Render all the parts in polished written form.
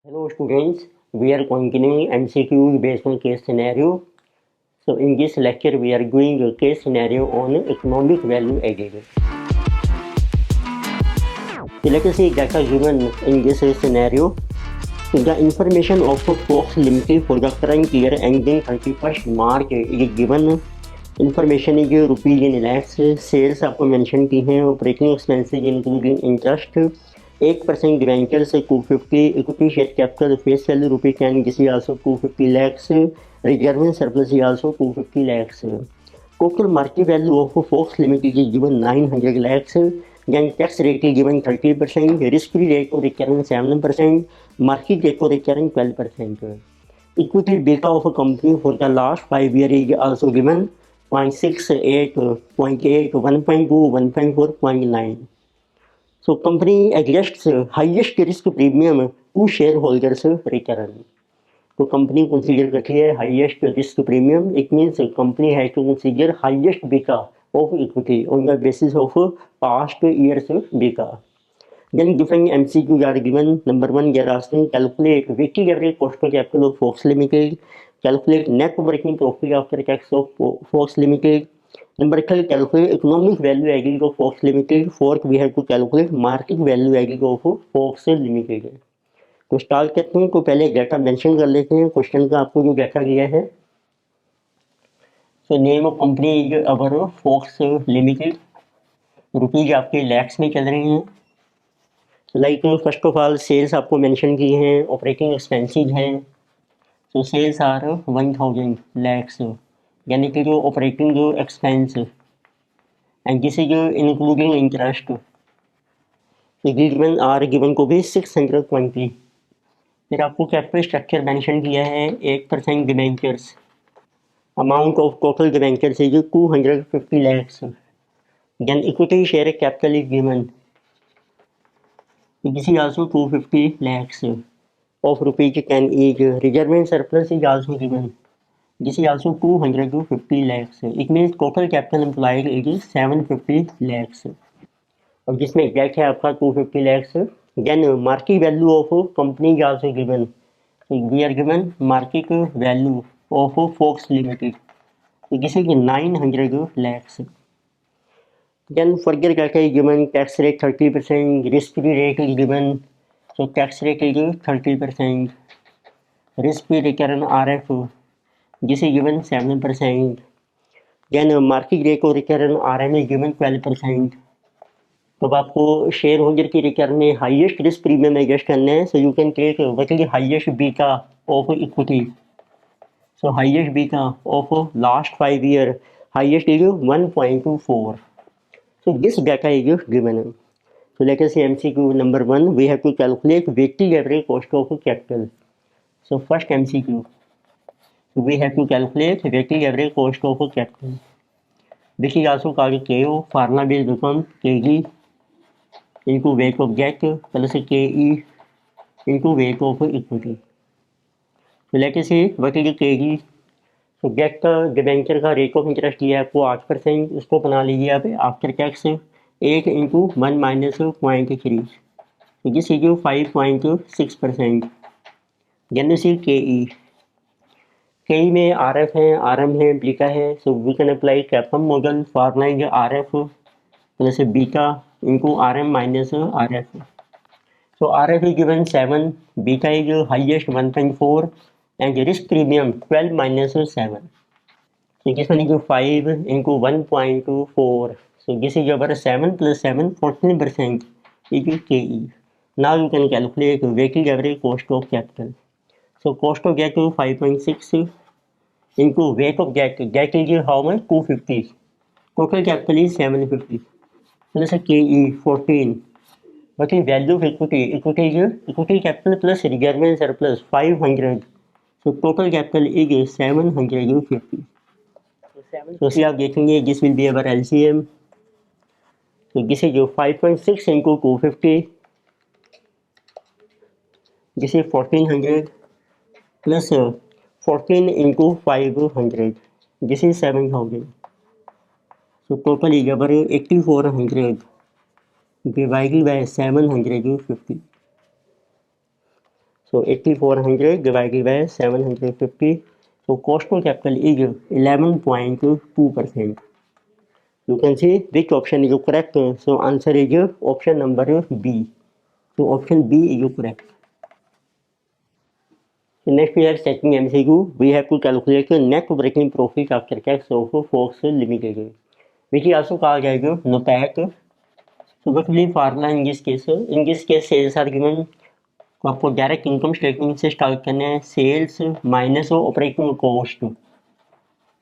Hello students, we are continuing MCQ based on case scenario. So in this lecture we are doing a case scenario on economic value added. So let us see data given in this scenario. So the information of Fox Limited for the current year ending 31st March is given. Information is rupees in lakhs, sales आपको mention की हैं, operating expenses including interest, 8% debentures 250, equity share capital face value rupee 10, this is also 250 lakhs, reserve surplus is also 250 lakhs. Total market value of Fox Limited is given 900 lakhs. Then tax rate is given 30%, risk-free rate of return 7%, market rate of return 12%. Equity beta of a company for the last 5 years is also given 0.68, 0.8, 1.2, 1.4, 0.9. So company adjusts highest risk premium to shareholders return. तो company consider करती है highest risk premium. It means company has to consider highest beta of equity on the basis of past years beta. Then different MCQs are given. Number one, they are asking calculate weighted average cost of capital of Fox Limited, calculate net working profit after tax of Fox Limited. Number three, calculate economic value added of Fox Limited. Fourth, we have to calculate market value added of Fox Limited. तो start करते हैं. तो पहले data mention कर लेते हैं. Question का आपको जो डाटा दिया है, so name of company is our Fox limited. Rupees आपके लैक्स में चल रहे हैं. Like first of all sales आपको मेंशन की हैं, ऑपरेटिंग एक्सपेंसेस हैं. तो सेल्स आर 1000 लैक्स, यानी कि जो ऑपरेटिंग जो expense and this is including interest given are given को भी 620. फिर आपको कैपिटल स्ट्रक्चर मेंशन किया है 8% debentures. Amount of total debentures is 250 lakhs. Then equity share capital is given, this is also 250 lakhs of rupees 10 each. Reserve and surplus is also given, this is also 250 lakhs. It means total capital employed is 750 lakhs. अब जिसमें exact है आपका 250 lakhs. Then market value of company is also given. We are given market value of Fox limited, this is 900 lakhs. Then further data is given, tax rate 30%, risk-free rate is given. So tax rate is 30%, risk-free return RF, this is given 7%. Then market rate of return RM is given 12%. तो अब आपको shareholder की return में highest risk premium adjust करना है. So you can take what is the highest beta of equity. So highest beta of last 5 year, highest is 1.24. So this data is given. So let us see MCQ number 1. We have to calculate weighted average cost of capital. So first MCQ, we have to calculate weighted average cost of capital. This is also called KO. Formula will become KG into weight of debt plus KE into weight of equity. So let us see what is KG. तो गेट का debenture का rate of interest लिया है आपको 8%. उसको बना लीजिए आप after tax 8 into 1 minus 0.3, this is 5.6%. Then see K E में आर एफ है, आर एम है, बीटा है. So we can apply CAPM model. Formula is R F plus beta into R M minus R F. So R F is given 7, beta is highest 1.4 and risk premium 12 minus 7. So this one is 5 into 1.24. So this is our 7 plus 7, 14% is KE. Now you can calculate weighted average cost of capital. So cost of debt is 5.6 into weight of debt. Debt is how much? 250. Total capital is 750 plus KE 14. What is value of equity? Equity is equity capital plus reserve and surplus 500. So total capital is 750. So see आप देखेंगे this will be our LCM. So this is 5.6 into 250. This is 1400 plus 14 into 500. This is 7000. So total is our 8400 divided by 750. So 8400 divided by 750. So cost to capital is 11.2%. You can see which option is correct. So answer is option number B. So option B is correct. So next we are checking MCQ. We have to calculate the net operating profit after tax of Fox Limited, which is also called as NOPAT. So what will be formula in this case? In this case, sales are given. तो आपको direct income statement से start करना है, sales minus operating cost.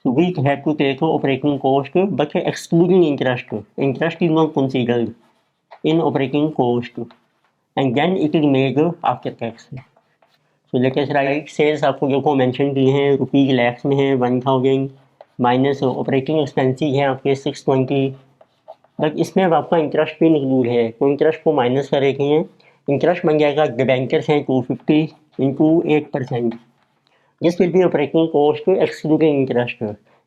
So we have to take operating cost but excluding interest. Interest is not considered in operating cost and then it is made after tax. So let us write sales आपको देखो mention किए हैं rupees lakhs में है 1000 minus operating expenses है आपके 620. But इसमें अब आपका इंटरेस्ट भी इंक्लूड है तो इंटरेस्ट को माइनस कर रखे हैं. इंटरेस्ट बन जाएगा डिबेंचर्स हैं 250 into 8%. This will be operating cost excluding interest.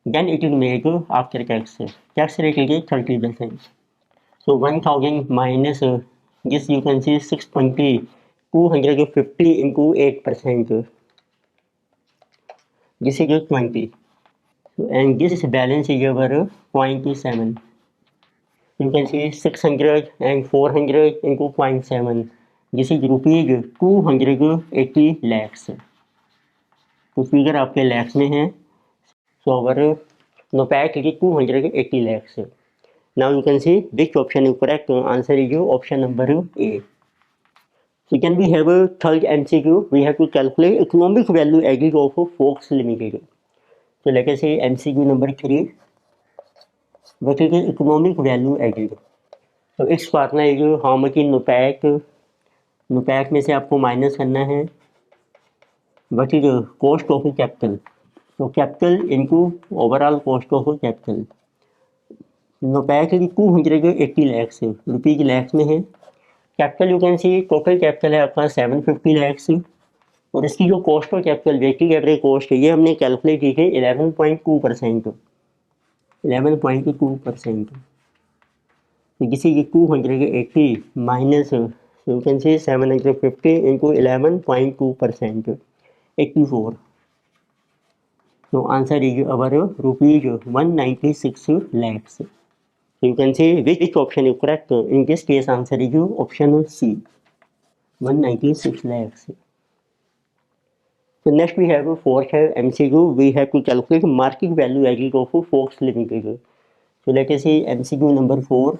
Then it will make after tax. Tax rate is 30%. So 1000 minus this you can see 620, 250 into 8%. This is 20. So, and this balance is over 0.7. You can see 600 and 400 into 0.7. This is rupees 280 lakhs. तो figure आपके लैक्स में है. सो अवर NOPAT is 280 lakhs. Now you can see which option is correct. Answer is option number A. So can we have a third MCQ? We have to calculate economic value added of Fox Limited. So let us say MCQ number 3. What is the economic value added? So इस formula है जो how much in NOPAT में से आपको minus करना है what is the cost of capital. So capital into overall cost of capital. NOPAT is 280 lakhs rupees lakhs में है. Capital you can see total capital है आपका 750 lakhs और इसकी जो cost of capital weighted average cost है ये हमने कैलकुलेट की है 11.2%. 11.2%. तो किसी की 280 minus you can C 750 into 11.2%, 84. So answer is our rupees 196 lakhs. So you can see which option is correct. In this case answer is option C, 196 lakhs. So next we have fourth MCQ. We have to calculate market value added of Fox Limited. So let us see MCQ number 4,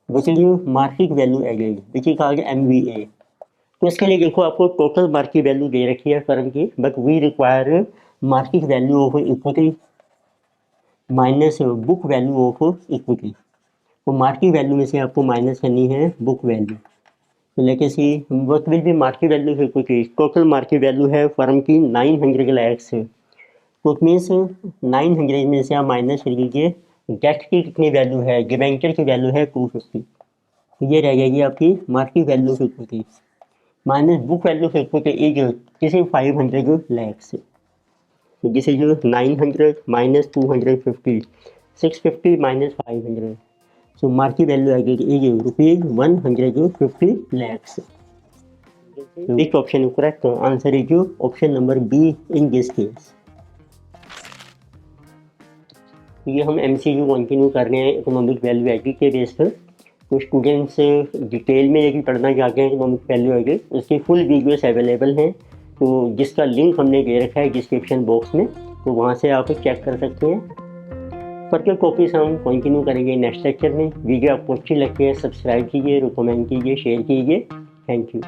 which is market value added, which is called MVA. तो इसके लिए देखो आपको total market value दे रखी है firm की, but we require market value of equity minus book value of equity. तो market value में से आपको माइनस करनी है बुक वैल्यू. तो लेके see what will be market value of equity. Total market value है फर्म की 900 lakhs. तो इट मीन्स 900 में से आप माइनस कर लीजिए डेट की कितनी वैल्यू है, डिबेंचर की वैल्यू है 250. तो ये रह जाएगी आपकी market value of equity minus book value of equity is किसी 500 lakhs. So this is 900 minus 250, 650 minus 500. So market value added is rupees 150 lakhs. So which option is correct? Answer is option number B in this case. ये हम MCQ continue कर रहे हैं economic value added के base पर. तो students detail में यदि पढ़ना चाहते हैं इकोनॉमिक वैल्यू एडिड, उसके फुल वीडियोस अवेलेबल हैं. तो जिसका लिंक हमने दे रखा है डिस्क्रिप्शन बॉक्स में, तो वहाँ से आप चेक कर सकते हैं. फर्दर टॉपिक्स हम कंटिन्यू करेंगे नेक्स्ट लेक्चर में. वीडियो आपको अच्छी लगती है सब्सक्राइब कीजिए, रिकमेंड कीजिए, शेयर कीजिए. Thank you.